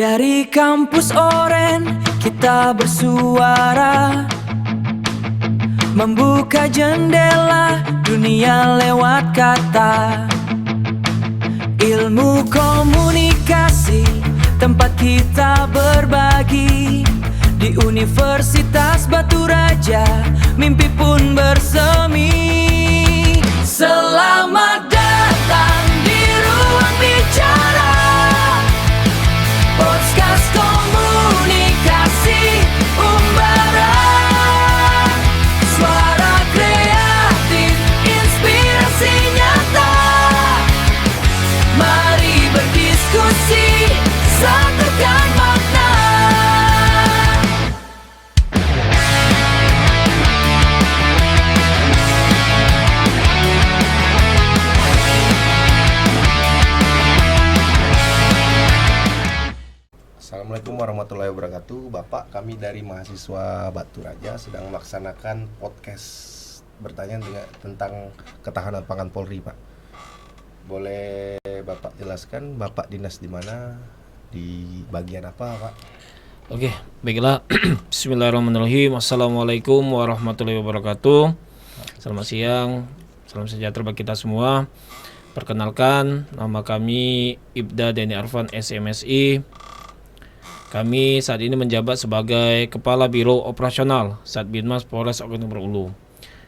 Dari kampus Oren kita bersuara, membuka jendela dunia lewat kata. Ilmu komunikasi tempat kita berbagi. Di Universitas Batu Raja mimpi pun bersemi. Selamat datang di ruang bicara, podcast komunikasi Umbara. Suara kreatif, inspirasi nyata. Mari berdiskusi, satukan makna. Assalamualaikum warahmatullahi wabarakatuh. Bapak, kami dari mahasiswa Batu Raja sedang melaksanakan podcast bertanya tentang ketahanan pangan Polri, Pak. Boleh Bapak jelaskan Bapak dinas di mana, di bagian apa, Pak? Oke, baiklah. Bismillahirrahmanirrahim. Assalamualaikum warahmatullahi wabarakatuh. Selamat siang, salam sejahtera bagi kita semua. Perkenalkan, nama kami Ibda Deni Arfan SMSI. Kami saat ini menjabat sebagai Kepala Biro Operasional Satbinmas Polres Ogan Timur Ulu.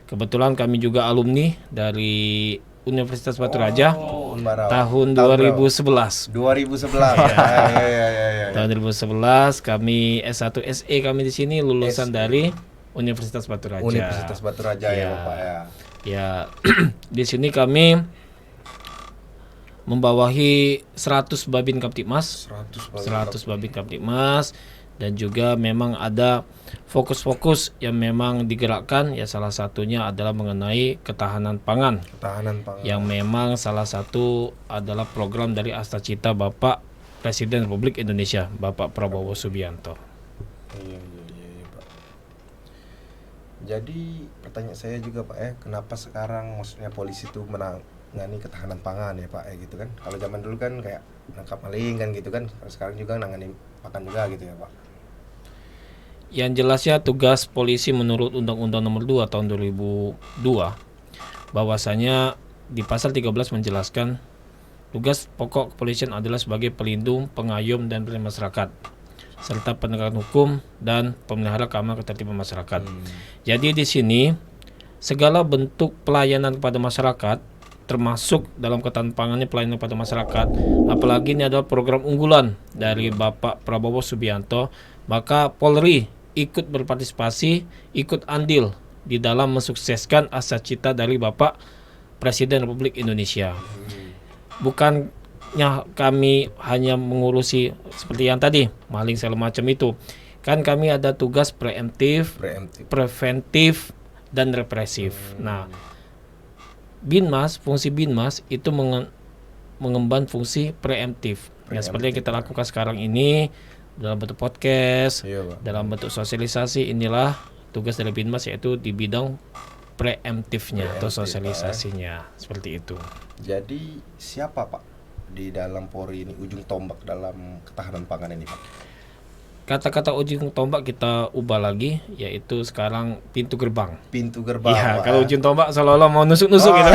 Kebetulan kami juga alumni dari Universitas Batu Raja tahun 2011. 2011. Ya. Tahun 2011 kami S1 SE kami di sini lulusan dari Universitas Batu Raja. Universitas Batu Raja ya, Bapak ya. Ya, di sini kami membawahi 100 Babin Kamtibmas, 100 Babin Kamtibmas, dan juga memang ada fokus-fokus yang memang digerakkan, ya salah satunya adalah mengenai ketahanan pangan. Yang memang salah satu adalah program dari Astacita Bapak Presiden Republik Indonesia, Bapak Prabowo Subianto. Iya, Pak. Jadi pertanyaan saya juga, Pak, kenapa sekarang maksudnya polisi itu menangani ketahanan pangan ya, Pak, gitu kan? Kalau zaman dulu kan kayak nangkap maling kan gitu kan, sekarang juga nangani pakan juga gitu ya, Pak. Yang jelasnya tugas polisi menurut Undang-Undang Nomor 2 Tahun 2002 bahwasanya di pasal 13 menjelaskan tugas pokok kepolisian adalah sebagai pelindung, pengayom dan pelindung masyarakat serta penegakan hukum dan pemelihara keamanan ketertiban masyarakat. Jadi di sini segala bentuk pelayanan kepada masyarakat termasuk dalam ketahanan pangannya pelayanan kepada masyarakat, apalagi ini adalah program unggulan dari Bapak Prabowo Subianto, maka Polri ikut berpartisipasi, ikut andil di dalam mensukseskan asa-cita dari Bapak Presiden Republik Indonesia. Bukannya kami hanya mengurusi seperti yang tadi, maling segala macam itu. Kan kami ada tugas preemptif, preventif, dan represif. Nah, Binmas, fungsi Binmas itu mengemban fungsi preemptif. Ya, seperti yang kita lakukan sekarang ini dalam bentuk podcast, dalam bentuk sosialisasi, inilah tugas dari Binmas, yaitu di bidang preemptifnya atau sosialisasinya, seperti itu. Jadi siapa, Pak, di dalam Polri ini ujung tombak dalam ketahanan pangan ini, Pak? Kata-kata ujung tombak kita ubah lagi, yaitu sekarang pintu gerbang. Pintu gerbang. Iya, kalau ujung tombak seolah-olah mau nusuk-nusuk gitu.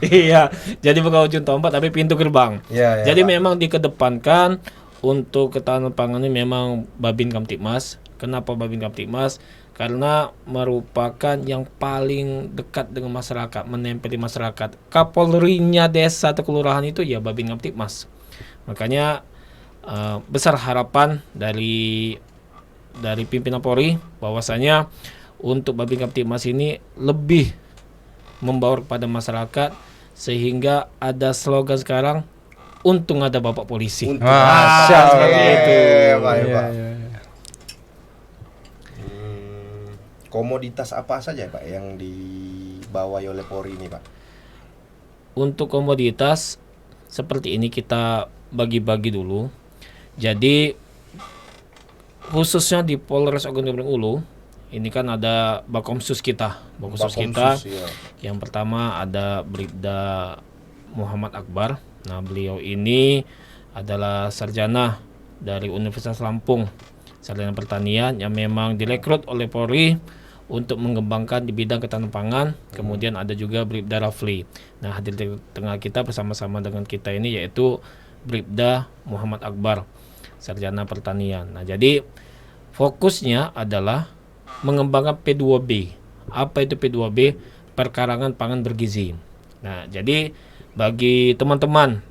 Iya, jadi bukan ujung tombak tapi pintu gerbang. Jadi Pak, memang dikedepankan untuk ketahanan pangan ini memang Babin Kamtibmas. Kenapa Babin Kamtibmas? Karena merupakan yang paling dekat dengan masyarakat, menempel di masyarakat. Kapolrinya desa atau kelurahan itu ya Babin Kamtibmas. Makanya besar harapan dari pimpinan Polri bahwasanya untuk Babin Kamtibmas ini lebih membaur kepada masyarakat, sehingga ada slogan sekarang, untung ada Bapak Polisi. Masya Allah. Itu. Komoditas apa saja, Pak, yang dibawa oleh Polri ini, Pak? Untuk komoditas seperti ini kita bagi-bagi dulu. Jadi khususnya di Polres Ogan Timur Ulu ini kan ada Bakomsus kita, Iya. Yang pertama ada Bribda Muhammad Akbar. Nah, beliau ini adalah sarjana dari Universitas Lampung, sarjana pertanian yang memang direkrut oleh Polri untuk mengembangkan di bidang ketahanan pangan. Kemudian ada juga Bribda Rafli. Nah, hadir di tengah kita bersama-sama dengan kita ini yaitu Bribda Muhammad Akbar, sarjana pertanian. Nah, jadi fokusnya adalah mengembangkan P2B. Apa itu P2B? Perkarangan pangan bergizi. Nah, jadi bagi teman-teman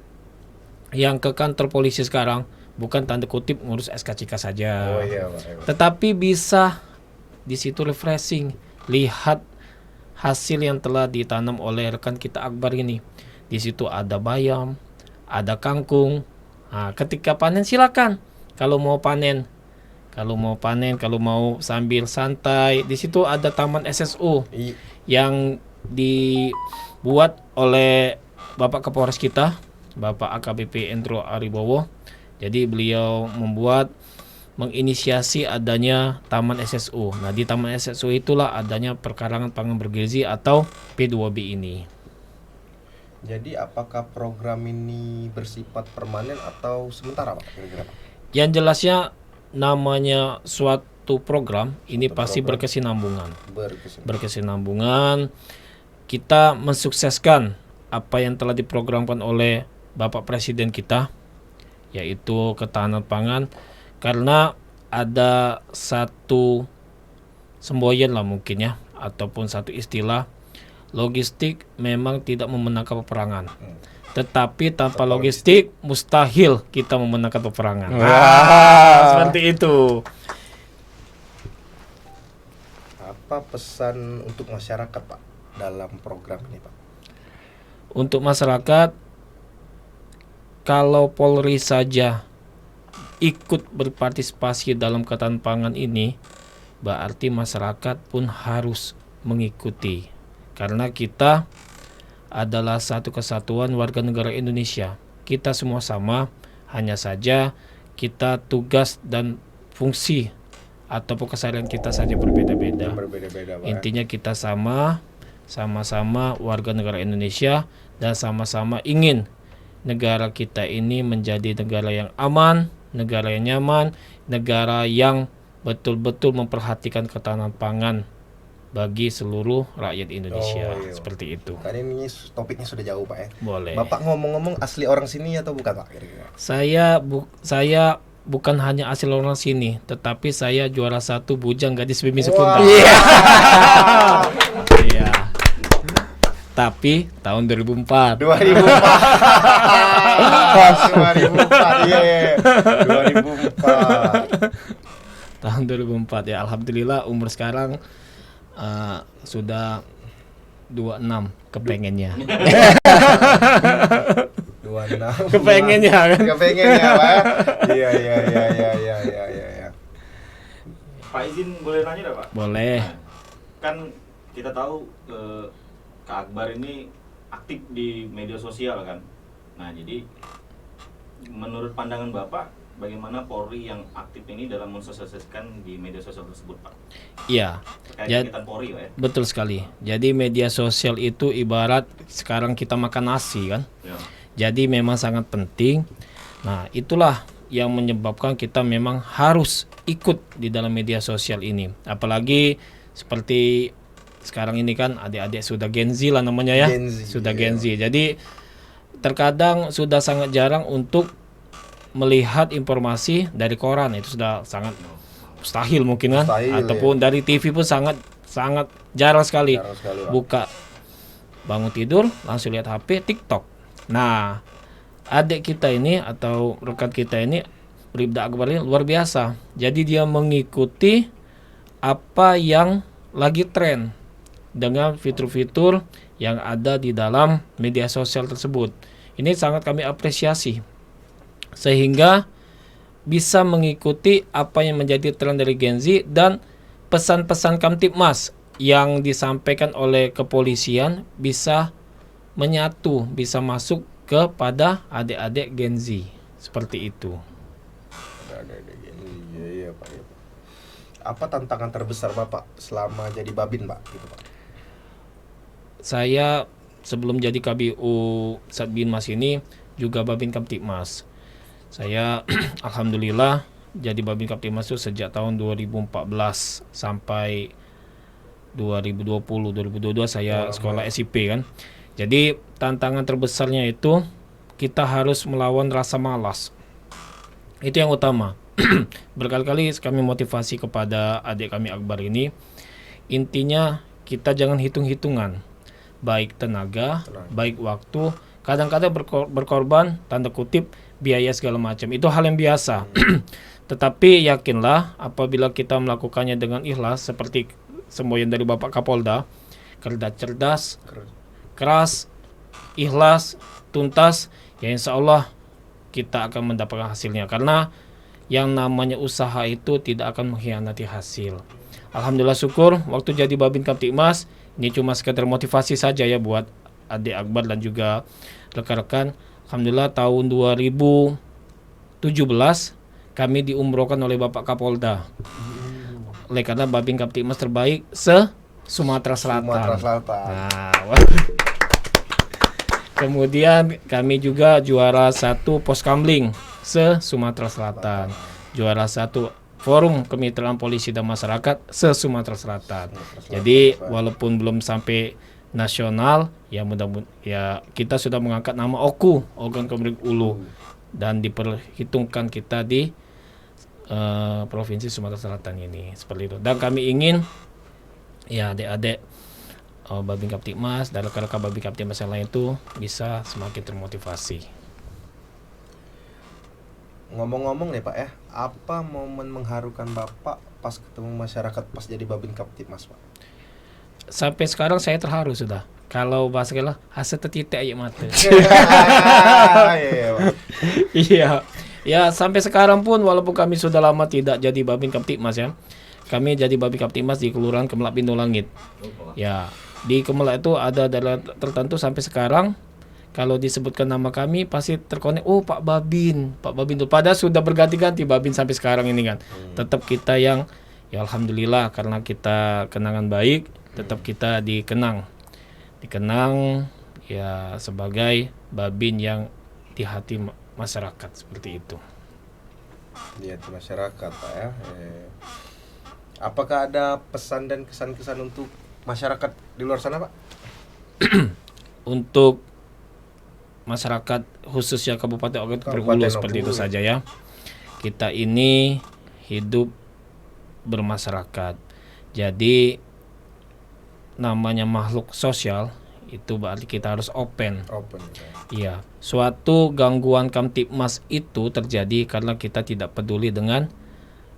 yang ke kantor polisi sekarang, bukan tanda kutip ngurus SKCK saja, tetapi bisa di situ refreshing, lihat hasil yang telah ditanam oleh rekan kita Akbar ini. Di situ ada bayam, ada kangkung. Nah, ketika panen silakan. Kalau mau mau sambil santai, di situ ada taman SSU yang dibuat oleh Bapak Kapolres kita, Bapak AKBP Endro Aribowo. Jadi beliau menginisiasi adanya Taman SSU. Nah, di Taman SSU itulah adanya perkarangan pangan bergizi atau P2B ini. Jadi apakah program ini bersifat permanen atau sementara, Pak? Kira-kira, Pak? Yang jelasnya namanya suatu program ini pasti berkesinambungan. Berkesinambungan. Kita mensukseskan apa yang telah diprogramkan oleh Bapak Presiden kita, yaitu ketahanan pangan. Karena ada satu semboyan lah mungkin ya, ataupun satu istilah, logistik memang tidak memenangkan peperangan. Tetapi tanpa logistik mustahil kita memenangkan peperangan. Seperti itu. Apa pesan untuk masyarakat, Pak, dalam program ini, Pak? Untuk masyarakat, kalau Polri saja ikut berpartisipasi dalam ketahanan pangan ini, berarti masyarakat pun harus mengikuti. Karena kita adalah satu kesatuan warga negara Indonesia. Kita semua sama, hanya saja kita tugas dan fungsi ataupun keseharian kita saja berbeda-beda. Intinya kita sama-sama warga negara Indonesia dan sama-sama ingin negara kita ini menjadi negara yang aman, negara yang nyaman, negara yang betul-betul memperhatikan ketahanan pangan bagi seluruh rakyat Indonesia. Seperti itu. Tadi ini topiknya sudah jauh, Pak, ya. Boleh. Bapak ngomong-ngomong asli orang sini atau bukan, Pak? Kira-kira? Saya bukan hanya asli orang sini, tetapi saya juara 1 Bujang Gadis Bumi Sekundang. Iya. Tapi tahun 2004. 2004. Iya. 2004. Tahun 2004 ya, alhamdulillah umur sekarang sudah 26 kepengennya. 26. Kepengennya kan? Kepengennya, Pak. Iya. Pak, izin boleh nanya enggak, Pak? Boleh. Kan kita tahu Kak Akbar ini aktif di media sosial kan. Nah, jadi menurut pandangan Bapak, bagaimana Polri yang aktif ini dalam mensosialisasikan di media sosial tersebut, Pak? Iya. Kegiatan Polri, Pak, ya? Betul sekali. Jadi media sosial itu ibarat sekarang kita makan nasi kan. Ya. Jadi memang sangat penting. Nah, itulah yang menyebabkan kita memang harus ikut di dalam media sosial ini. Apalagi seperti sekarang ini kan adik-adik sudah Gen Z lah namanya ya. Gen Z. Jadi terkadang sudah sangat jarang untuk melihat informasi dari koran, itu sudah sangat mustahil mungkin kan, ataupun dari TV pun sangat jarang sekali. Buka bangun tidur langsung lihat HP, TikTok. Nah, adik kita ini atau rekan kita ini, Bribda Akbar ini luar biasa. Jadi dia mengikuti apa yang lagi tren dengan fitur-fitur yang ada di dalam media sosial tersebut. Ini sangat kami apresiasi, sehingga bisa mengikuti apa yang menjadi tren dari Gen Z dan pesan-pesan Kamtibmas yang disampaikan oleh kepolisian bisa menyatu, bisa masuk kepada adik-adik Gen Z. Seperti itu. Iya, Pak. Apa tantangan terbesar Bapak selama jadi Babin, Pak? Gitu, Pak. Saya sebelum jadi KBU Satbinmas ini juga Babin Kamtibmas. Saya alhamdulillah jadi Babin Kaptimas itu sejak tahun 2014 sampai 2022 saya sekolah SIP kan. Jadi tantangan terbesarnya itu kita harus melawan rasa malas. Itu yang utama. Berkali-kali kami motivasi kepada adik kami Akbar ini, intinya kita jangan hitung-hitungan, baik tenaga, baik waktu. Kadang-kadang berkorban, tanda kutip, biaya segala macam. Itu hal yang biasa. Tetapi yakinlah apabila kita melakukannya dengan ikhlas, seperti semboyan dari Bapak Kapolda, kerja cerdas, keras, ikhlas, tuntas, ya insya Allah kita akan mendapatkan hasilnya. Karena yang namanya usaha itu tidak akan mengkhianati hasil. Alhamdulillah syukur waktu jadi Babin Kaptimas ini cuma sekedar motivasi saja ya buat adik Akbar dan juga rekan-rekan. Alhamdulillah tahun 2017 kami diumrohkan oleh Bapak Kapolda. Oleh karena Babin Kaptimas terbaik Sumatera Selatan. Nah, kemudian kami juga juara 1 Poskamling Sumatera Selatan. Juara 1 Forum Kemitraan Polisi dan Masyarakat Sumatera Selatan. Jadi walaupun belum sampai nasional, ya mudah-mudahan ya kita sudah mengangkat nama OKU, Organ Komunik Ulu, dan diperhitungkan kita di Provinsi Sumatera Selatan ini seperti itu. Dan kami ingin ya adik-adik Babin Kaptimas dan rekan-rekan Babin Kaptimas yang lain itu bisa semakin termotivasi. Ngomong-ngomong nih Pak ya, apa momen mengharukan Bapak pas ketemu masyarakat pas jadi Babin Kaptimas Pak? Sampai sekarang saya terharu sudah. Kalau bahasa kita hasil titik air mata. Iya. Ya sampai sekarang pun walaupun kami sudah lama tidak jadi Babin Kaptimas ya. Kami jadi Babin Kaptimas di Kelurahan Kemelak Pintu Langit. Ya, di Kemelak itu ada daerah tertentu sampai sekarang kalau disebutkan nama kami pasti terkonek, oh Pak Babin itu. Padahal sudah berganti-ganti Babin sampai sekarang ini kan. Tetap kita yang ya alhamdulillah karena kita kenangan baik, tetap kita dikenang ya sebagai Babin yang di hati masyarakat seperti itu. Di hati masyarakat Pak ya. Apakah ada pesan dan kesan-kesan untuk masyarakat di luar sana Pak? Untuk masyarakat khususnya Kabupaten Ogan Berhulu seperti itu saja ya. Kita ini hidup bermasyarakat. Jadi namanya makhluk sosial itu berarti kita harus open. Iya. Suatu gangguan Kamtipmas itu terjadi karena kita tidak peduli dengan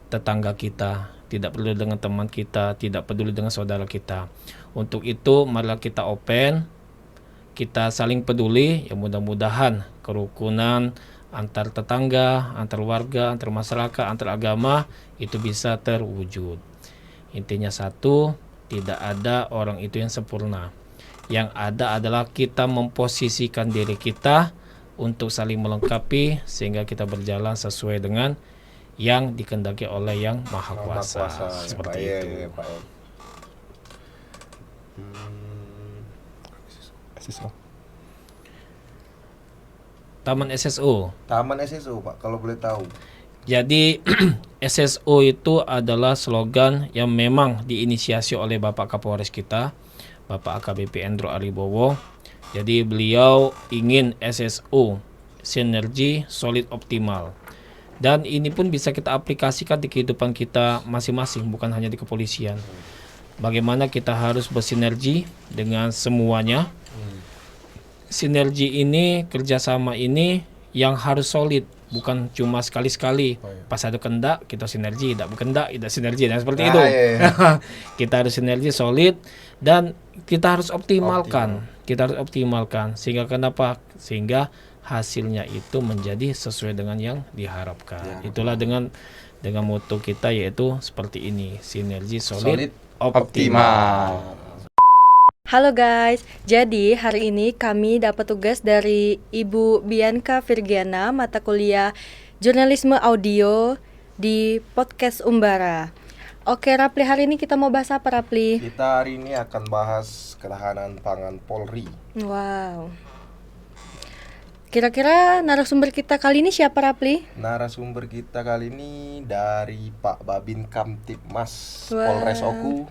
tetangga kita, tidak peduli dengan teman kita, tidak peduli dengan saudara kita. Untuk itu marilah kita open, kita saling peduli, ya mudah-mudahan kerukunan antar tetangga, antar warga, antar masyarakat, antar agama itu bisa terwujud. Intinya satu, tidak ada orang itu yang sempurna. Yang ada adalah kita memposisikan diri kita untuk saling melengkapi sehingga kita berjalan sesuai dengan yang dikehendaki oleh Yang Maha Kuasa. Seperti itu. Iya, Pak. Taman SSO. Taman SSO Pak, kalau boleh tahu. Jadi SSO itu adalah slogan yang memang diinisiasi oleh Bapak Kapolres kita, Bapak AKBP Endro Aribowo. Jadi beliau ingin SSO, sinergi solid optimal. Dan ini pun bisa kita aplikasikan di kehidupan kita masing-masing, bukan hanya di kepolisian. Bagaimana kita harus bersinergi dengan semuanya. Sinergi ini, kerjasama ini yang harus solid, bukan cuma sekali-sekali. Pas ada kendak kita sinergi, tidak berkendak tidak sinergi, dan seperti itu. Kita harus sinergi solid dan kita harus optimalkan. Kita harus optimalkan sehingga kenapa? Sehingga hasilnya itu menjadi sesuai dengan yang diharapkan. Itulah dengan moto kita yaitu seperti ini, sinergi solid optimal. Halo guys, jadi hari ini kami dapat tugas dari Ibu Bianca Virgiana, mata kuliah Jurnalisme Audio di Podcast Umbara. Oke Rapli, hari ini kita mau bahas apa Rapli? Kita hari ini akan bahas ketahanan pangan Polri. Wow. Kira-kira narasumber kita kali ini siapa, Rapli? Narasumber kita kali ini dari Pak Babin Kamtibmas Wah. Polres Oku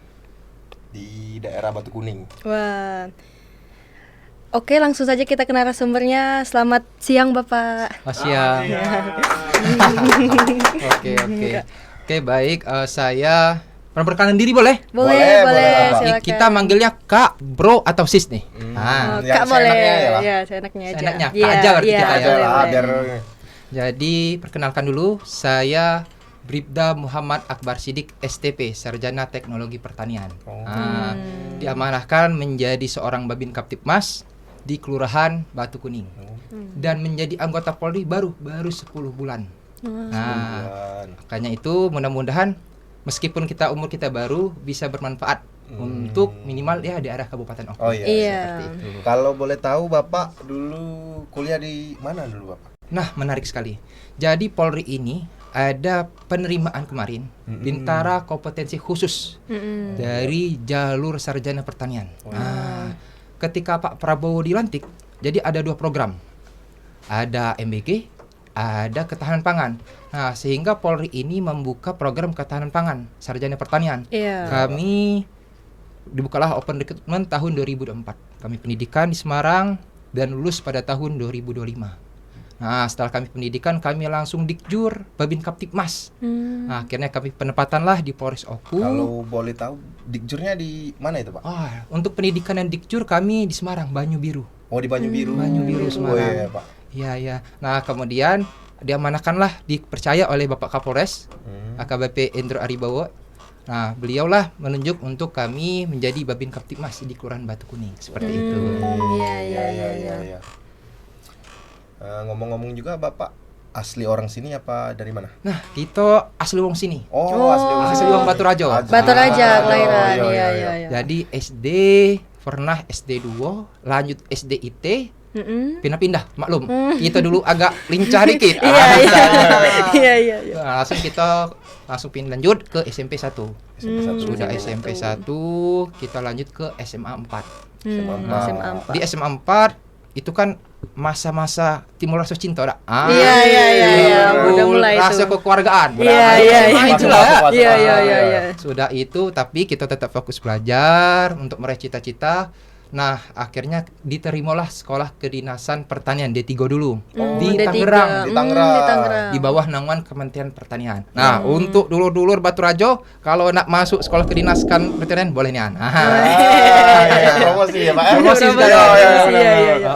di daerah Batu Kuning. Wah. Oke, langsung saja kita ke narasumbernya. Selamat siang, Bapak. Siang. Oke, baik. Saya perkenalkan diri boleh? Boleh, Bapak. silakan. Kita manggilnya Kak, Bro, atau Sis nih. Oh, yang Kak boleh. seenaknya ya lah. Ya, seenaknya aja. Seenaknya, Kak aja berarti kita ya. Aja boleh, lah, boleh. biar Jadi perkenalkan dulu, saya Bribda Muhammad Akbar Sidik, STP, Sarjana Teknologi Pertanian. Diamanahkan menjadi seorang Babin Kamtibmas di Kelurahan Batu Kuning. Dan menjadi anggota Polri baru 10 bulan. Makanya itu mudah-mudahan meskipun umur kita baru bisa bermanfaat untuk minimal ya di arah Kabupaten Oku. Oh iya. Iya. Seperti itu. Kalau boleh tahu Bapak dulu kuliah di mana dulu Bapak? Nah, menarik sekali. Jadi Polri ini ada penerimaan kemarin Bintara kompetensi khusus dari jalur sarjana pertanian. Nah, ketika Pak Prabowo dilantik, jadi ada 2 program. Ada MBG, ada ketahanan pangan. Nah, sehingga Polri ini membuka program ketahanan pangan sarjana pertanian. Iya. Kami dibukalah open recruitment tahun 2024. Kami pendidikan di Semarang dan lulus pada tahun 2025. Nah, setelah kami pendidikan, kami langsung dikjur Babin Kamtibmas. Nah, akhirnya kami penempatanlah di Polres Oku. Kalau boleh tahu dikjurnya di mana itu Pak? Untuk pendidikan dan dikjur kami di Semarang, Banyu Biru. Oh di Banyu Biru. Banyu Biru, Oh Semarang. iya Pak. Iya. Nah, kemudian diamanahkanlah, dipercaya oleh Bapak Kapolres, AKBP Endro Aribowo. Nah, beliaulah menunjuk untuk kami menjadi Babin Kamtibmas di Kelurahan Batu Kuning. Seperti itu. Iya. Ngomong-ngomong juga Bapak asli orang sini apa dari mana? Nah, kita asli wong sini. Asli Asli wong Baturajo. Baturaja kelahiran. Iya. Jadi SD pernah SD 2, lanjut SD IT, pindah-pindah, maklum. Kita dulu agak lincah dikit. Iya. Nah, langsung pindah lanjut ke SMP 1. Sudah SMP 1, kita lanjut ke SMA 4. SMA 4. Di SMA 4 itu kan masa-masa timbul rasa cinta dah. Iya. Udah mulai rasa itu. kekeluargaan. Iya. Itulah. Iya. Sudah itu, tapi kita tetap fokus belajar untuk meraih cita-cita. Nah, akhirnya diterimalah sekolah kedinasan pertanian D3 dulu di D3. Tangerang. Di Tangerang. Di bawah naungan Kementerian Pertanian. Nah, untuk dulur-dulur Baturajo, kalau nak masuk sekolah kedinasan pertanian boleh nih. Promosi ya Pak. Promosi sudah. Iya.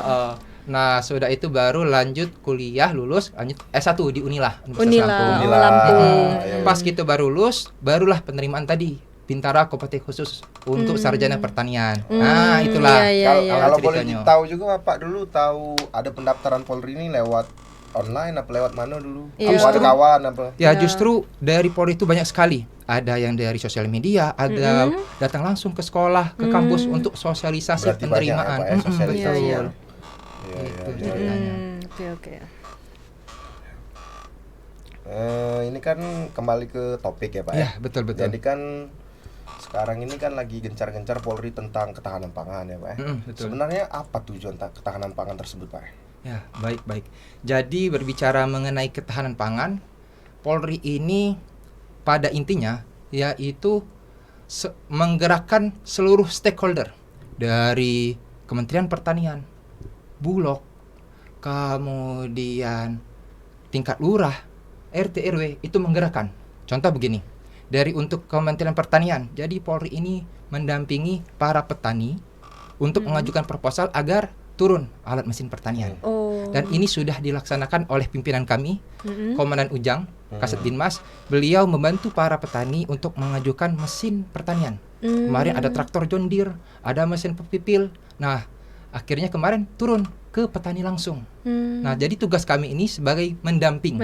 Nah, sudah itu baru lanjut kuliah, lulus, lanjut S1 di Unila, Unila, Lampung. Lampung. Pas kita baru lulus, barulah penerimaan tadi. Bintara kompetensi khusus untuk sarjana pertanian. Nah, itulah. Kalau boleh ceritanya. tahu juga Bapak dulu tahu ada pendaftaran Polri ini lewat online apa lewat mana dulu? Iya. Apa ada kawan apa? Ya, justru dari Polri itu banyak sekali. Ada yang dari sosial media, ada datang langsung ke sekolah, ke kampus untuk sosialisasi Berarti penerimaan. banyak ya, Pak, ya, sosialisasi. Betul. Iya. Ceritanya. Oke. Ini kan kembali ke topik ya Pak Ya, betul. Jadi kan sekarang ini kan lagi gencar-gencar Polri tentang ketahanan pangan ya Pak Betul. Sebenarnya apa tujuan ketahanan pangan tersebut Pak? Ya, baik. Jadi berbicara mengenai ketahanan pangan, Polri ini pada intinya yaitu menggerakkan seluruh stakeholder dari Kementerian Pertanian, Bulog, kemudian tingkat lurah, RT RW itu menggerakkan. Contoh begini, dari untuk Kementerian Pertanian, jadi Polri ini mendampingi para petani untuk mengajukan proposal agar turun alat mesin pertanian. Dan ini sudah dilaksanakan oleh pimpinan kami, Komandan Ujang, Kasat Dinmas. Beliau membantu para petani untuk mengajukan mesin pertanian. Kemarin ada traktor John Deere, ada mesin pepipil. Nah, akhirnya kemarin turun ke petani langsung. Nah, jadi tugas kami ini sebagai pendampingan.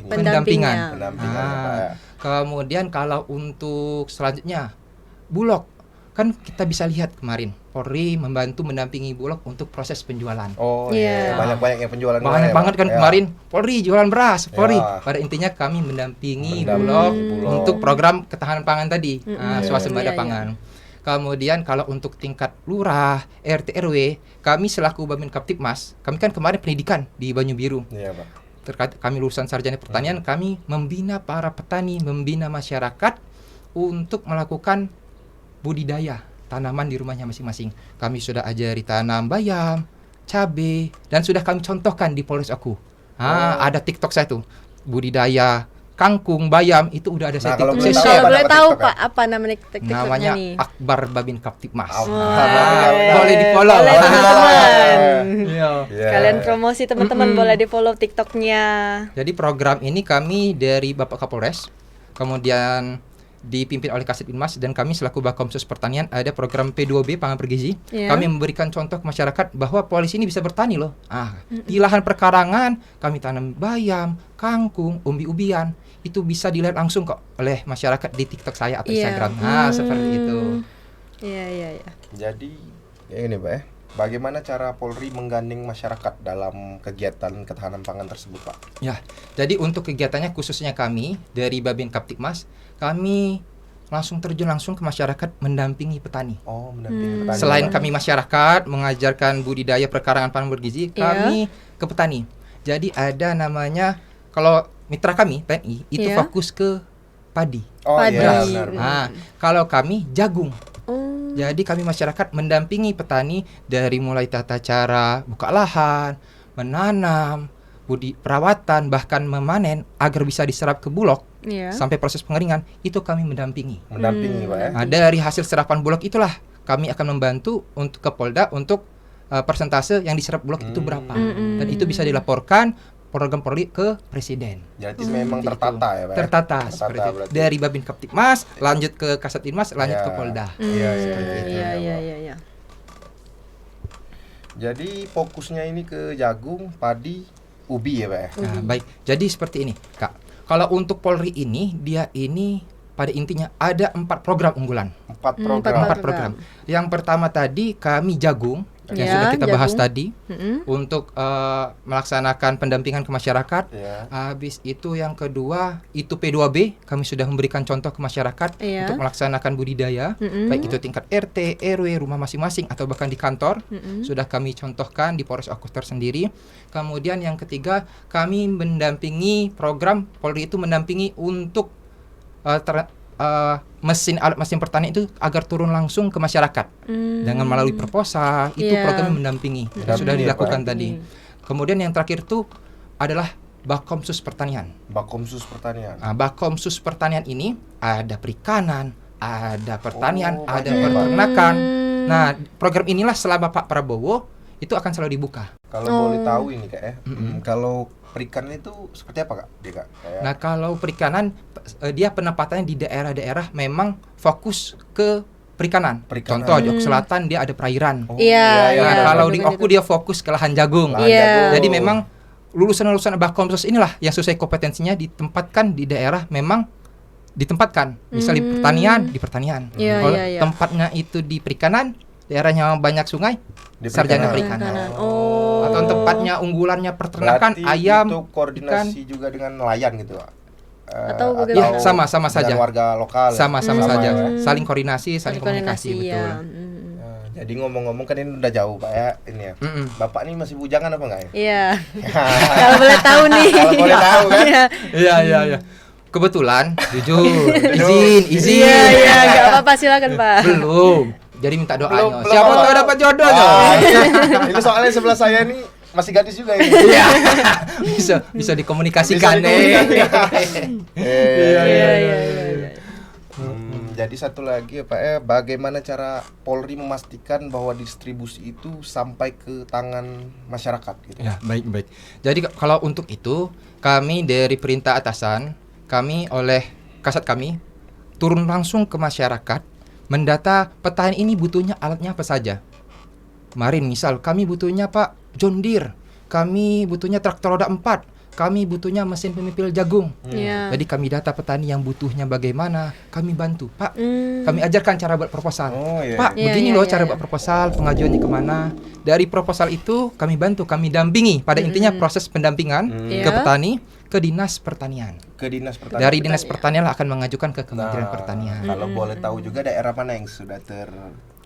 Pendampingan ya, Pak ya. Kemudian kalau untuk selanjutnya Bulog, kan kita bisa lihat kemarin Polri membantu mendampingi Bulog untuk proses penjualan. Oh iya, banyak-banyak yang penjualan. Banyak banget kan kemarin Polri jualan beras, Polri. Ya. Pada intinya kami mendampingi Bulog untuk program ketahanan pangan tadi, swasembada pangan. Kemudian kalau untuk tingkat lurah, RT RW, kami selaku Babin Kaptipmas, kami kan kemarin pendidikan di Banyu Biru. Iya, Pak. Terkait kami lulusan sarjana pertanian, kami membina para petani, membina masyarakat untuk melakukan budidaya tanaman di rumahnya masing-masing. Kami sudah ajari tanam bayam, cabai, dan sudah kami contohkan di Polres aku. Ada TikTok saya tuh, budidaya kangkung, bayam, itu udah ada saya kalau TikTok. boleh Saya tahu share. Kalau boleh apa tahu TikToknya? Pak, apa nama TikToknya Namanya nih? Akbar Babin Kaptipmas. Boleh di follow. Boleh teman-teman. Iya. Kalian promosi teman-teman, boleh di follow TikToknya. Jadi program ini kami dari Bapak Kapolres, kemudian dipimpin oleh Kasat Binmas, dan kami selaku Bakomsus Pertanian ada program P2B pangan bergizi. Iya. Kami memberikan contoh ke masyarakat bahwa polisi ini bisa bertani loh. Di lahan perkarangan kami tanam bayam, kangkung, umbi-umbian. Itu bisa dilihat langsung kok oleh masyarakat di TikTok saya atau Iya. Instagram. Seperti itu. Iya. Jadi ini Pak ya, bagaimana cara Polri menggandeng masyarakat dalam kegiatan ketahanan pangan tersebut, Pak? Ya, jadi untuk kegiatannya khususnya kami dari Babin Kaptipmas, kami terjun langsung ke masyarakat mendampingi petani. Oh, mendampingi petani. Selain Pak. kami masyarakat mengajarkan budidaya perkarangan pangan bergizi, kami ke petani. Jadi ada namanya, kalau mitra kami TNI itu Iya. fokus ke padi. Oh Padi. iya, benar. Kalau kami jagung. Oh. Jadi kami masyarakat mendampingi petani dari mulai tata cara buka lahan, menanam, perawatan, bahkan memanen agar bisa diserap ke bulog Iya. sampai proses pengeringan, itu kami mendampingi. Mendampingi, Pak ya. Nah, dari hasil serapan bulog itulah kami akan membantu untuk ke Polda untuk persentase yang diserap bulog itu berapa, dan itu bisa dilaporkan program Polri ke Presiden. Jadi memang tertata ya, Pak. Tertata seperti itu. berarti. Dari Babin Kaptipmas lanjut ke Kasat Binmas, lanjut Ya. ke Polda. Iya. Jadi fokusnya ini ke jagung, padi, ubi ya, Pak ya. Nah, baik. Jadi seperti ini, Kak. Kalau untuk Polri ini, dia ini pada intinya ada 4 program unggulan. 4 program. 4 program. Yang pertama tadi kami jagung, yang Ya, sudah kita bahas jagung. tadi, untuk melaksanakan pendampingan ke masyarakat. Ya. Habis itu yang kedua itu P2B, kami sudah memberikan contoh ke masyarakat Iya. untuk melaksanakan budidaya, baik itu tingkat RT, RW, rumah masing-masing atau bahkan di kantor. Sudah kami contohkan di Polres aku tersendiri. Kemudian yang ketiga, kami mendampingi program Polri itu mendampingi untuk alat mesin pertanian itu agar turun langsung ke masyarakat dengan melalui proposal. Itu Iya. programnya mendampingi, sudah Mendampingi, dilakukan Pak. tadi. Kemudian yang terakhir itu adalah Bakomsus Pertanian. Bakomsus Pertanian. Bakomsus Pertanian ini ada perikanan, ada pertanian, Oh, ada banyak, Pak. peternakan. Nah, program inilah selama Pak Prabowo itu akan selalu dibuka. Kalau boleh tahu ini Kak ya. Kalau perikanan itu seperti apa, Kak? Dia, Kak? Kayak Nah, kalau perikanan dia penempatannya di daerah-daerah memang fokus ke perikanan. Perikanan. Contoh Jok Selatan dia ada perairan. Oh, Iya, iya, Nah, iya. kalau di betul-betul. Oku dia fokus ke lahan jagung. Lahan Iya. jagung. Jadi memang lulusan-lulusan Bakomsus inilah yang sesuai kompetensinya ditempatkan di daerah memang ditempatkan. Misalnya di pertanian, di pertanian. Iya, Kalau iya, iya. tempatnya itu di perikanan, daerahnya banyak sungai, Di sarjana perikanan. perikanan. Oh. Atau tempatnya unggulannya peternakan, Berarti ayam, itu koordinasi juga dengan nelayan gitu, Pak. Atau bagaimana? Ya, sama-sama dengan saja. warga lokal. Sama-sama saja. ya. Saling koordinasi, saling komunikasi, betul. ya. Nah, jadi ngomong-ngomong kan ini udah jauh, Pak ya, ini ya. Mm-mm. Bapak ini masih bujangan apa enggak ya? Iya. Kalau boleh tahu nih. Kalau boleh tahu kan. Iya. Iya. Kebetulan, jujur, izin. Iya, enggak apa-apa, silakan, Pak. Belum. Jadi minta doanya. Belum, Siapa apa? tahu dapat jodohnya. Ah, ini soalnya sebelah saya nih masih gadis juga ini. Iya. bisa dikomunikasikan Bisa nih. dikomunikasikan. Iya. Jadi satu lagi ya Pak ya, bagaimana cara Polri memastikan bahwa distribusi itu sampai ke tangan masyarakat gitu? Ya, baik. Jadi kalau untuk itu, kami dari perintah atasan, kami oleh kasat kami turun langsung ke masyarakat, mendata petani ini butuhnya alatnya apa saja. Kemarin misal kami butuhnya Pak John Deere, kami butuhnya traktor roda 4, kami butuhnya mesin pemipil jagung. Iya. Jadi kami data petani yang butuhnya bagaimana, kami bantu. Pak, kami ajarkan cara buat proposal. Oh, iya. Pak, Iya, begini iya, loh iya, cara iya. buat proposal, pengajuannya kemana. Dari proposal itu kami bantu, kami dampingi. Pada intinya proses pendampingan Iya. ke petani. ke Dinas Pertanian. Ke Dinas Pertanian. Dari Dinas Pertanian lah akan mengajukan ke Kementerian Nah, Pertanian. Kalau boleh tahu juga daerah mana yang sudah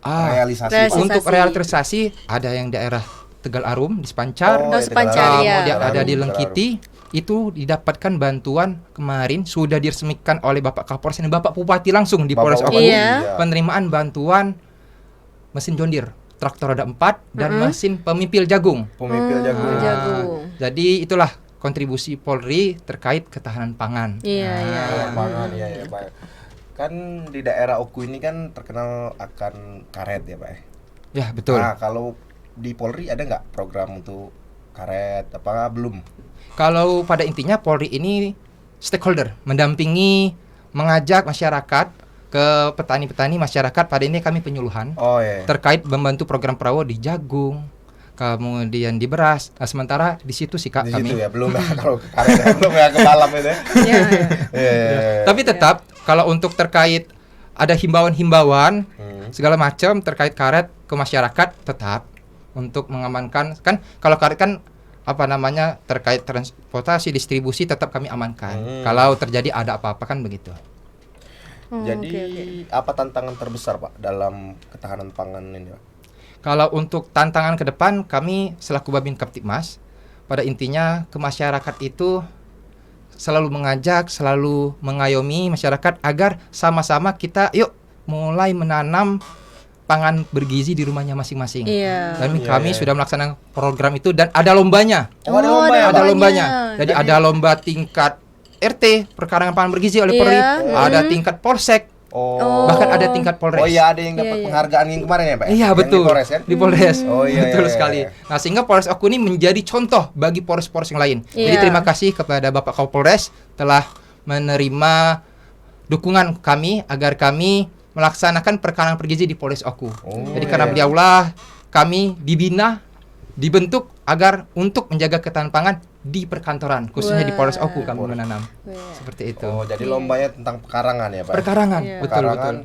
Ah, terrealisasi? realisasi. Untuk realisasi ada yang daerah Tegal Arum di Sepancar, Oh, Sepancar, ya. kemudian ada di Tegal Lengkiti. Itu didapatkan bantuan kemarin sudah diresmikan oleh Bapak Kapolres dan Bapak Bupati langsung di Polres Bapak Oku. Bupati, Iya. Penerimaan bantuan mesin John Deere, traktor roda 4 dan mesin pemipil jagung. Pemipil jagung. Jagung. Jadi itulah kontribusi Polri terkait ketahanan pangan. Iya, iya, iya. Pangan, ya Pak. Kan di daerah Oku ini kan terkenal akan karet ya Pak. Ya, betul. Nah, kalau di Polri ada nggak program untuk karet? Apa belum? Kalau pada intinya Polri ini stakeholder, mendampingi, mengajak masyarakat ke petani-petani masyarakat. Pada ini kami penyuluhan Oh iya. terkait membantu program Prawo di jagung, kemudian di beras. Nah, sementara di situ sih Kak Di kami. situ ya, belum ya kalau ke karet ya, belum ya ke malam itu ya. Iya, iya. Iya. Tapi tetap kalau untuk terkait ada himbauan-himbauan segala macam terkait karet ke masyarakat, tetap untuk mengamankan. Kan kalau karet kan apa namanya terkait transportasi distribusi tetap kami amankan. Kalau terjadi ada apa-apa kan begitu. Jadi oke. apa tantangan terbesar Pak dalam ketahanan pangan ini Pak? Kalau untuk tantangan ke depan kami selaku Babin Kaptipmas pada intinya ke masyarakat itu selalu mengajak, selalu mengayomi masyarakat agar sama-sama kita yuk mulai menanam pangan bergizi di rumahnya masing-masing. Iya. Dan Iya, kami iya. sudah melaksanakan program itu dan ada lombanya. Oh, ada lomba ya, Ada Pak? lombanya. Jadi Jadi- ada lomba tingkat RT perkarangan pangan bergizi oleh Iya, Polri, ada tingkat Polsek, Oh. bahkan ada tingkat Polres. Oh iya, ada yang dapat Iya, iya. penghargaan yang kemarin ya Pak? Iya Yang betul Di Polres kan? Di Polres. Oh, iya, Betul iya, sekali. iya. Nah sehingga Polres Oku ini menjadi contoh bagi Polres-Polres yang lain. Jadi Iya. terima kasih kepada Bapak Kapolres telah menerima dukungan kami agar kami melaksanakan perkarangan bergizi di Polres Oku. Oh, Jadi karena iya. beliaulah kami dibina, dibentuk agar untuk menjaga ketahanan pangan di perkantoran, khususnya di Polres Oku kami menanam. Wah. Seperti itu. Oh, jadi lombanya tentang pekarangan ya Pak? Perkarangan, Iya. betul betul. Pekarangan.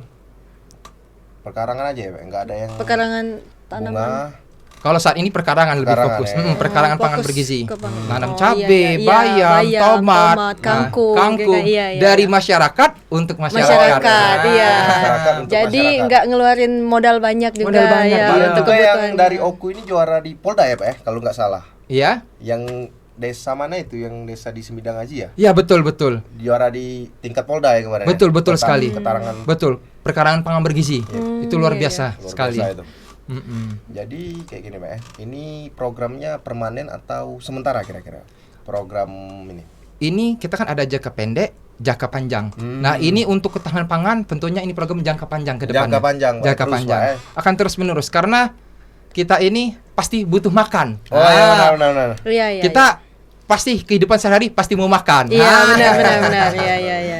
Pekarangan aja ya Pak? Nggak ada yang Pekarangan tanaman. bunga. Kalau saat ini perkarangan lebih Perkarangan, fokus. ya. Perkarangan Oh, pangan fokus bergizi. ke pangan. Nanam Oh, cabai, iya, iya. bayam, tomat, kangkung, kangkung. iya, iya. Dari masyarakat untuk masyarakat. Masyarakat, iya. Masyarakat untuk Jadi masyarakat. nggak ngeluarin modal banyak juga Modal banyak, ya iya. Ada untuk juga yang kebutuhan. dari Oku ini juara di Polda ya Pak ya? Kalau nggak salah. Iya? Yang desa mana itu? Yang desa di Semidang Aji ya? Iya betul betul. Juara di tingkat Polda ya kemarin. Betul, ya? betul sekali. Ketarangan Betul. Perkarangan pangan bergizi. Itu luar iya, biasa luar sekali. biasa itu. Mm-mm. Jadi kayak gini Pak ya. Ini programnya permanen atau sementara kira-kira? Program ini. Ini kita kan ada jangka pendek, jangka panjang. Nah, ini untuk ketahanan pangan tentunya ini program jangka panjang ke depannya. Jangka panjang, Pak. Jangka Terus, panjang. Pak, Akan terus menerus karena kita ini pasti butuh makan. Oh iya benar. Iya, iya. Kita pasti kehidupan sehari-hari pasti mau makan. Iya, Ah. benar. Iya, iya, iya.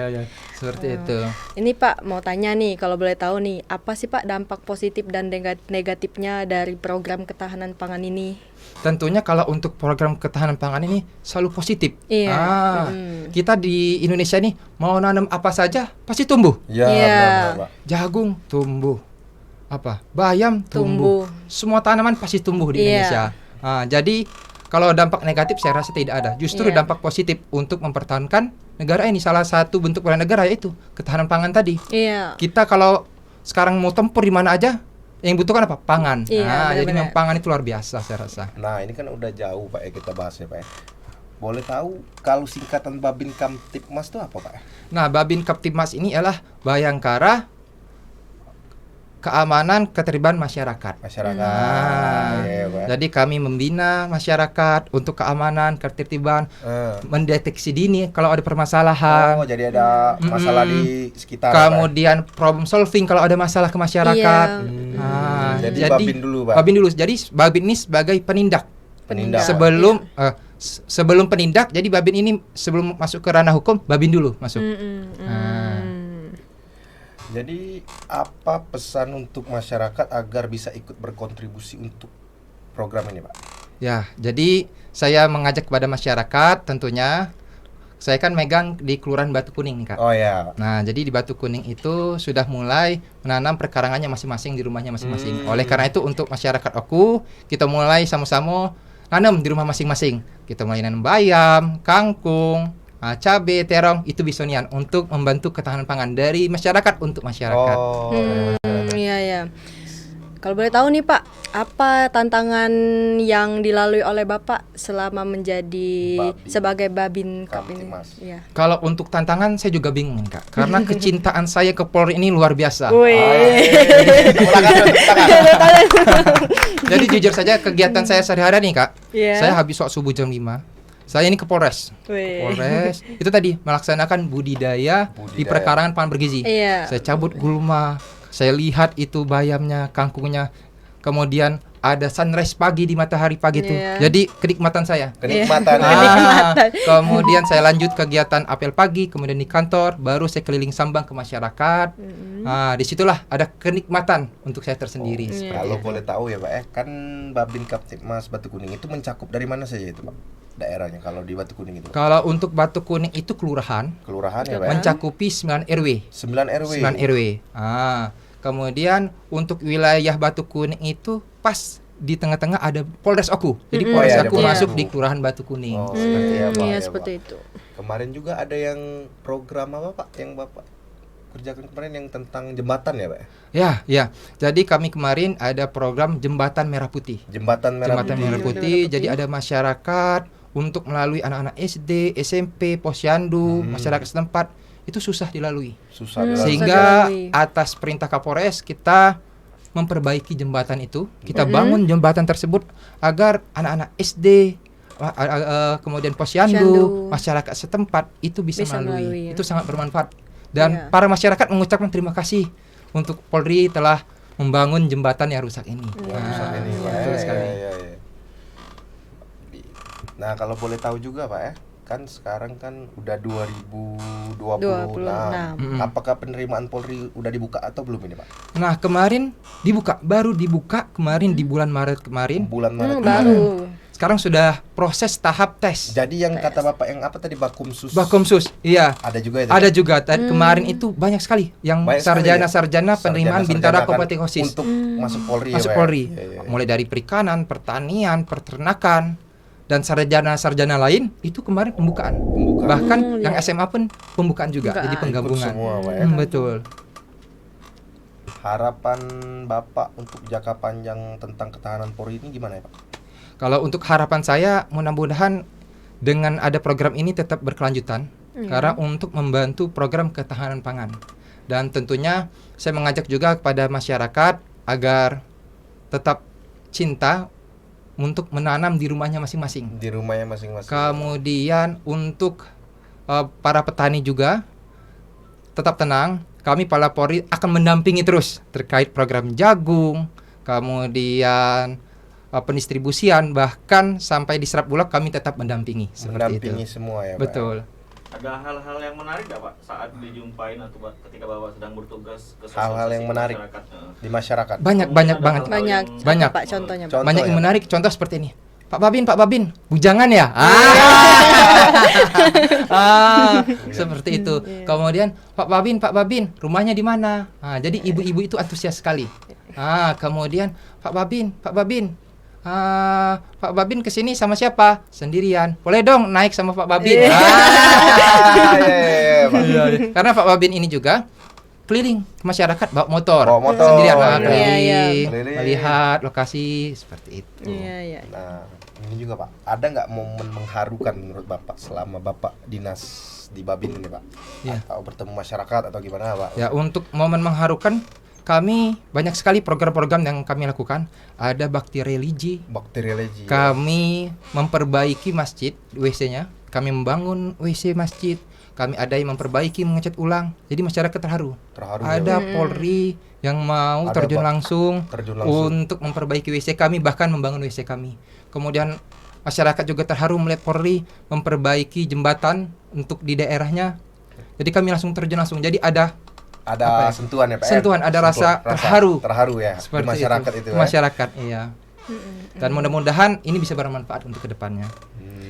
Iya. Seperti itu. Ini Pak mau tanya nih, kalau boleh tahu nih, apa sih Pak dampak positif dan negatifnya dari program ketahanan pangan ini? Tentunya kalau untuk program ketahanan pangan ini selalu positif. Iya. Kita di Indonesia ini mau nanam apa saja pasti tumbuh. Iya, Iya. benar, Pak. Jagung tumbuh. Apa? Bayam Tumbuh. tumbuh. Semua tanaman pasti tumbuh di Iya. Indonesia. Jadi kalau dampak negatif saya rasa tidak ada. Justru Iya. dampak positif untuk mempertahankan negara ini. Salah satu bentuk bela negara yaitu ketahanan pangan tadi. Iya. Kita kalau sekarang mau tempur di mana aja, yang butuhkan apa? Pangan. Iya, Jadi benar-benar. memang pangan itu luar biasa saya rasa. Nah, ini kan udah jauh Pak ya kita bahas ya Pak ya. Boleh tahu kalau singkatan Babin Kamtipmas itu apa Pak? Nah, Babin Kaptipmas ini adalah Bayangkara Keamanan Ketertiban Masyarakat. Masyarakat. Iya, Pak. Jadi kami membina masyarakat untuk keamanan, ketertiban, mendeteksi dini kalau ada permasalahan. Oh, jadi ada masalah di sekitar. Kemudian problem solving kalau ada masalah ke masyarakat. Iya. Jadi Babin dulu, Pak. Babin dulu. Jadi Babin ini sebagai penindak. Penindak. Sebelum sebelum penindak, jadi Babin ini sebelum masuk ke ranah hukum, Babin dulu masuk. Jadi apa pesan untuk masyarakat agar bisa ikut berkontribusi untuk program ini, Pak? Ya, jadi saya mengajak kepada masyarakat tentunya. Saya kan megang di Kelurahan Batu Kuning nih, Kak. Oh ya. Nah, jadi di Batu Kuning itu sudah mulai menanam perkarangannya masing-masing di rumahnya masing-masing. Oleh karena itu untuk masyarakat Oku, kita mulai sama-sama nanam di rumah masing-masing. Kita mulai nanam bayam, kangkung, cabe, terong, itu bisonian untuk membantu ketahanan pangan dari masyarakat untuk masyarakat. Oh. Iya ya. Kalau boleh tahu nih Pak, apa tantangan yang dilalui oleh Bapak selama menjadi sebagai Babin Kap ini? Kamtibmas. Iya. Kalau untuk tantangan saya juga bingung nih, Kak, karena kecintaan saya ke Polri ini luar biasa. Jadi jujur saja kegiatan saya sehari-hari nih, Kak. Iya. Saya habis sholat subuh jam 5. Saya ini ke Polres. Wih. Polres itu tadi melaksanakan budidaya di perkarangan pangan bergizi. Iya. Saya cabut gulma, saya lihat itu bayamnya, kangkungnya. Kemudian ada sunrise pagi di matahari pagi itu. Iya. Jadi kenikmatan saya. Kenikmatan. Kemudian saya lanjut kegiatan apel pagi, kemudian di kantor, baru saya keliling Sambang ke masyarakat. Disitulah ada kenikmatan untuk saya tersendiri. seperti Kalau itu. boleh tahu ya Pak, kan Babin Kamtibmas Batu Kuning itu mencakup dari mana saja itu Pak? Daerahnya kalau di Batu Kuning itu. Kalau untuk Batu Kuning itu kelurahan Kelurahan ya Pak. mencakupi 9 RW. 9 RW. 9 RW. Kemudian untuk wilayah Batu Kuning itu pas di tengah-tengah ada Polres Oku. Jadi Polres Oh, iya, ada Oku Polres masuk Oku. di Kelurahan Batu Kuning. Oh, seperti ya, Pak, Iya ya, seperti Pak. itu. Kemarin juga ada yang program apa Pak yang Bapak kerjakan kemarin yang tentang jembatan ya Pak? Ya. Jadi kami kemarin ada program Jembatan Merah Putih. Jembatan Merah Jembatan Putih. Merah Putih. Jadi ada masyarakat untuk melalui anak-anak SD, SMP, Posyandu, masyarakat setempat itu susah dilalui. Susah Sehingga dilalui. atas perintah Kapolres kita memperbaiki jembatan itu. Kita bangun jembatan tersebut agar anak-anak SD kemudian Posyandu, Posyandu. masyarakat setempat itu bisa Bisa melalui. melalui, ya. Itu sangat bermanfaat. Dan Iya. para masyarakat mengucapkan terima kasih untuk Polri telah membangun jembatan yang rusak ini. Rusak ini, Pak. Betul sekali. Ya. Nah, kalau boleh tahu juga Pak ya, kan sekarang kan udah 2026. 26. Apakah penerimaan Polri udah dibuka atau belum ini Pak? Nah, kemarin baru dibuka kemarin di bulan Maret kemarin. Bulan Maret. Baru. Sekarang sudah proses tahap tes. Jadi yang kata Bapak yang apa tadi Bakumsus? Bakomsus, iya. Ada juga itu. Ada juga kemarin itu banyak sekali yang Banyak sekali ya? sarjana penerimaan Bintara Sarjana kan Kabupaten Kosis untuk masuk Polri masuk ya, Pak, ya? Polri. Iya, iya. Mulai dari perikanan, pertanian, peternakan dan sarjana-sarjana lain itu kemarin pembukaan. Bahkan yang SMA pun pembukaan juga. Jadi penggabungan. Ikut semua, Pak, ya? Betul. Harapan Bapak untuk jangka panjang tentang ketahanan Polri ini gimana ya Pak? Kalau untuk harapan saya mudah-mudahan dengan ada program ini tetap berkelanjutan karena untuk membantu program ketahanan pangan. Dan tentunya saya mengajak juga kepada masyarakat agar tetap cinta untuk menanam di rumahnya masing-masing. Di rumahnya masing-masing. Kemudian untuk para petani juga tetap tenang. Kami Pala Polri akan mendampingi terus terkait program jagung, kemudian pendistribusian, bahkan sampai di Serap Bulog kami tetap mendampingi seperti Mendampingi itu. semua ya Pak. Betul. Ada hal-hal yang menarik nggak Pak saat dijumpain atau ketika Bapak sedang bertugas ke Hal-hal yang sosialisasi menarik masyarakat? Di masyarakat. Banyak Mungkin ada banget. hal-hal Banyak. yang- Banyak. Pak contohnya. Pak. Contoh Banyak yang ya? menarik, contoh seperti ini. Pak Babin, bujangan ya? Seperti itu. Kemudian Pak Babin, rumahnya di mana? Jadi ibu-ibu itu antusias sekali. Kemudian Pak Babin, Pak Babin kesini sama siapa? Sendirian. Boleh dong naik sama Pak Babin. Pak. Karena Pak Babin ini juga keliling ke masyarakat bawa motor, Bawa motor, sendirian iya. keliling, Keliling. melihat lokasi seperti itu. Iya. Nah, ini juga Pak, ada nggak momen mengharukan menurut Bapak selama Bapak dinas di Babin ini Pak? Iya. Atau bertemu masyarakat atau gimana Pak? Ya, untuk momen mengharukan kami banyak sekali program-program yang kami lakukan. Ada bakti religi. Bakti religi. Kami memperbaiki masjid, WC-nya. Kami membangun WC masjid. Kami ada yang memperbaiki, mengecat ulang. Jadi masyarakat terharu. Terharu. Ada ya, Polri yang mau Ada, terjun Pak. langsung, Terjun langsung. untuk memperbaiki WC kami, bahkan membangun WC kami. Kemudian masyarakat juga terharu melihat Polri memperbaiki jembatan untuk di daerahnya. Jadi kami langsung terjun langsung. Jadi ada Ada sentuhan ya Pak? sentuhan, ada rasa terharu. Terharu ya. Di seperti masyarakat itu. Ke masyarakat, iya. Dan mudah-mudahan ini bisa bermanfaat untuk kedepannya.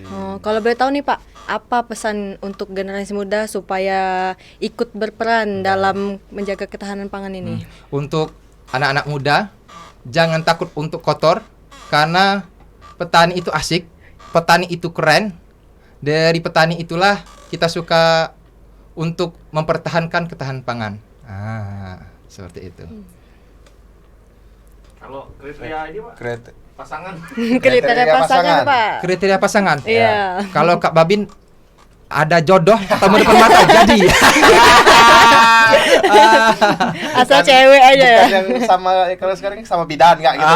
Oh, kalau boleh tahu nih Pak, apa pesan untuk generasi muda supaya ikut berperan dalam menjaga ketahanan pangan ini? Untuk anak-anak muda, jangan takut untuk kotor, karena petani itu asik, petani itu keren. Dari petani itulah kita suka untuk mempertahankan ketahanan pangan. Seperti itu. Kalau kriteria ini Pak, pasangan. Kriteria pasangan, Pak. Kriteria pasangan. Iya. Kalau Kak Babin ada jodoh ketemu depan mata jadi. Asal cewek aja ya. Bukan yang sama kalau sekarang sama bidan nggak gitu.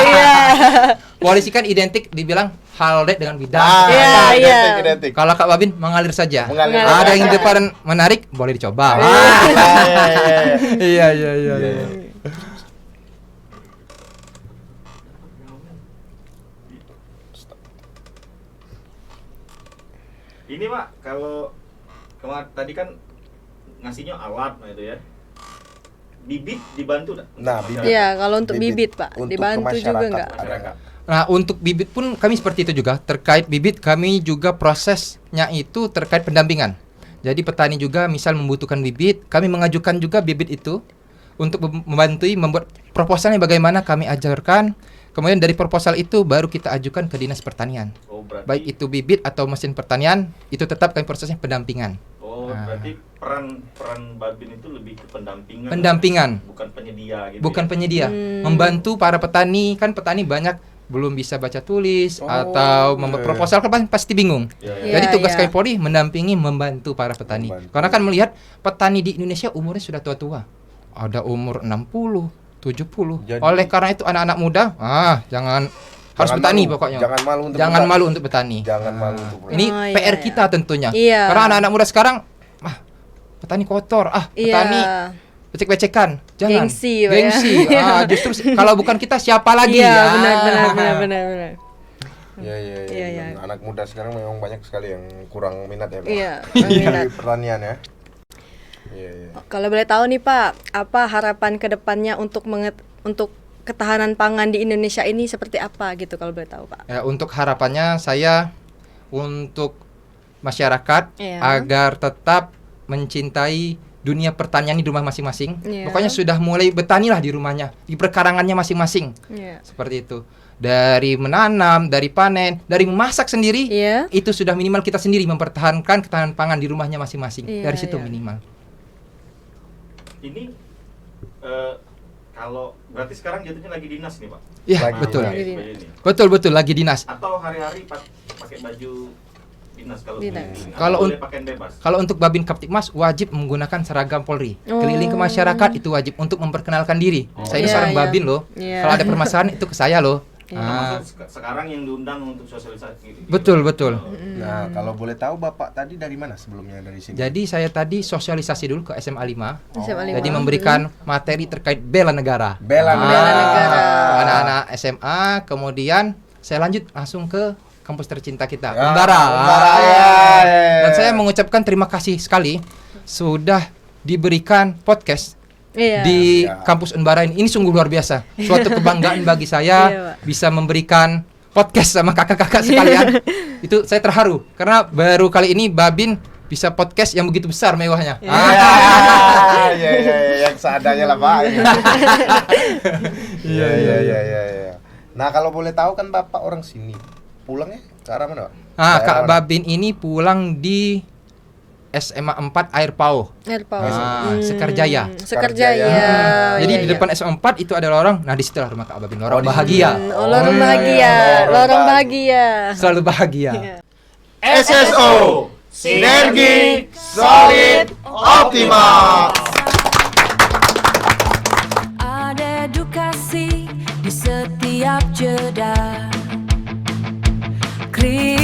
Iya. Polisi kan identik dibilang halde dengan bidan. Iya. Identik. Kalau Kak Babin mengalir saja. Mengalir. Ada yang di depan menarik, boleh dicoba. Iya. Ini Pak, kalau tadi kan ngasihnya alat itu ya. Bibit dibantu enggak? Nah, bibit. Iya, kalau untuk bibit, Pak, Untuk dibantu ke juga masyarakat enggak? ada nggak? Nah, untuk bibit pun kami seperti itu juga. Terkait bibit kami juga prosesnya itu terkait pendampingan. Jadi petani juga misal membutuhkan bibit, kami mengajukan juga bibit itu untuk membantu membuat proposalnya bagaimana kami ajarkan. Kemudian dari proposal itu baru kita ajukan ke Dinas Pertanian. Oh, berarti Baik itu bibit atau mesin pertanian, itu tetap kami prosesnya pendampingan. berarti peran Babin itu lebih ke pendampingan. Pendampingan. Bukan penyedia gitu. Bukan ya? penyedia, membantu para petani. Kan petani banyak belum bisa baca tulis atau membuat proposal kan pasti bingung. Iya, Jadi tugas iya. kami Polri mendampingi, membantu para petani. Membantu. Karena kan melihat petani di Indonesia umurnya sudah tua-tua. Ada umur 60, 70. Jadi- Oleh karena itu anak-anak muda, jangan harus Jangan petani malu. pokoknya. Jangan malu untuk Jangan petani. malu untuk petani. Jangan malu untuk petani. Ini Oh, iya, PR iya. kita tentunya. Iya. Karena anak-anak muda sekarang petani kotor, petani Iya. becek-becekan. Jangan. Gengsi, Pak, ya. Gengsi. Justru kalau bukan kita siapa lagi Iya, ya? benar. Iya. Iya. Dan anak muda sekarang memang banyak sekali yang kurang minat ya, Pak. Iya, Di kurang minat. pertanian ya. Iya. Kalau boleh tahu nih, Pak, apa harapan ke depannya untuk ketahanan pangan di Indonesia ini seperti apa gitu kalau boleh tahu, Pak? Ya, untuk harapannya saya untuk masyarakat Iya. agar tetap mencintai dunia pertanian di rumah masing-masing. Iya. Pokoknya sudah mulai bertanilah di rumahnya, di perkarangannya masing-masing. Iya. Seperti itu. Dari menanam, dari panen, dari memasak sendiri, Iya. itu sudah minimal kita sendiri mempertahankan ketahanan pangan di rumahnya masing-masing. Iya, Dari situ iya. minimal. Ini kalau berarti sekarang jatuhnya lagi dinas nih Pak. Iya, Lagi betul. Lagi SBY dinas. ini. Betul lagi dinas. Atau hari-hari pakai baju dinas kalau Dinas. keliling. Atau Kalau boleh pakaian bebas. Kalau untuk Babin Kaptipmas wajib menggunakan seragam Polri. Oh. Keliling ke masyarakat itu wajib untuk memperkenalkan diri. Saya ini Iya, seorang iya. Babin loh. Iya. Kalau ada permasalahan itu ke saya loh. Iya. Termasuk sekarang yang diundang untuk sosialisasi gitu. Betul. Nah, kalau boleh tahu Bapak tadi dari mana sebelumnya dari sini? Jadi saya tadi sosialisasi dulu ke SMA 5. SMA Jadi 5. memberikan materi terkait bela negara. Bela Bela negara. Ke anak-anak SMA, kemudian saya lanjut langsung ke kampus tercinta kita, Ya, Umbara. Umbara, ya. Dan saya mengucapkan terima kasih sekali sudah diberikan podcast Iya. di Ya. kampus Umbara ini. Ini sungguh luar biasa. Suatu kebanggaan bagi Iya, saya Pak. bisa memberikan podcast sama kakak-kakak sekalian. Itu saya terharu karena baru kali ini Babin bisa podcast yang begitu besar mewahnya. Iya, yang seadanya lah Pak. Iya. Nah, kalau boleh tahu kan Bapak orang sini. Pulangnya ke arah mana, Pak? Kak Daerah mana? Babin ini pulang di SMA 4 Air Pau. Airpower. Sekarjaya. Sekarjaya. Jadi Iya, di iya. depan SMA 4 itu ada lorong. Nah, di situlah rumah Kak Babin. Lorong bahagia. Oh, lorong bahagia. iya. Lorong bahagia. Selalu bahagia. SSO Sinergi Solid Optimal. Ada edukasi di setiap jeda. Kritik